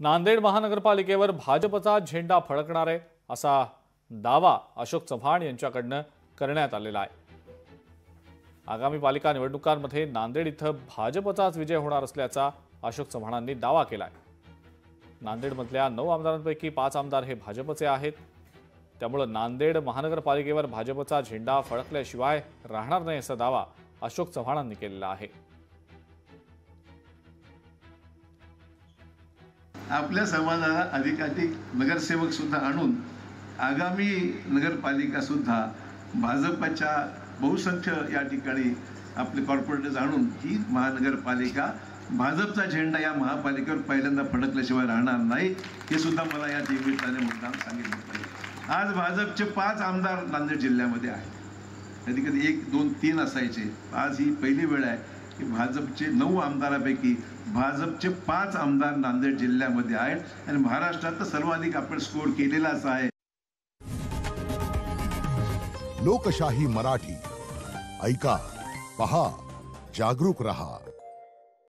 नांदेड महानगरपालिकेवर भाजपचा झेंडा फडकणार आहे असा दावा अशोक चव्हाण यांच्याकडून करण्यात आलेला आहे। आगामी पालिका निवडणुकांमध्ये नांदेड इथं भाजपचाच विजय होणार असल्याचा अशोक चव्हाणांनी दावा केला आहे। नांदेडमधल्या 9 आमदारांपैकी 5 आमदार हे भाजपचे आहेत, त्यामुळे नांदेड महानगरपालिकेवर भाजपचा झेंडा फडकल्याशिवाय राहणार नाही असा दावा अशोक चव्हाणांनी केलेला आहे। आपल्या समाजाला अधिकाधिक नगरसेवक सुद्धा आणून आगामी नगरपालिका सुद्धा भाजपच्या बहुसंख्य या ठिकाणी आपले कॉर्पोरेटर्स आणून ही महानगरपालिका भाजपचा झेंडा या महापालिकेवर पहिल्यांदा फडकल्याशिवाय राहणार नाही, हे सुद्धा मला या निमित्ताने मुद्दाम सांगितलं पाहिजे। आज भाजपचे 5 आमदार नांदेड जिल्ह्यामध्ये आहेत। कधी कधी 1, 2, 3 असायचे। आज ही पहिली वेळ आहे की भाजपचे 9 आमदारांपैकी भाजपचे 5 आमदार नांदेड जिल्ह्यामध्ये आहेत आणि महाराष्ट्रात सर्वाधिक आपण स्कोर केलेला असा आहे। लोकशाही मराठी ऐका, पहा, जागरूक रहा।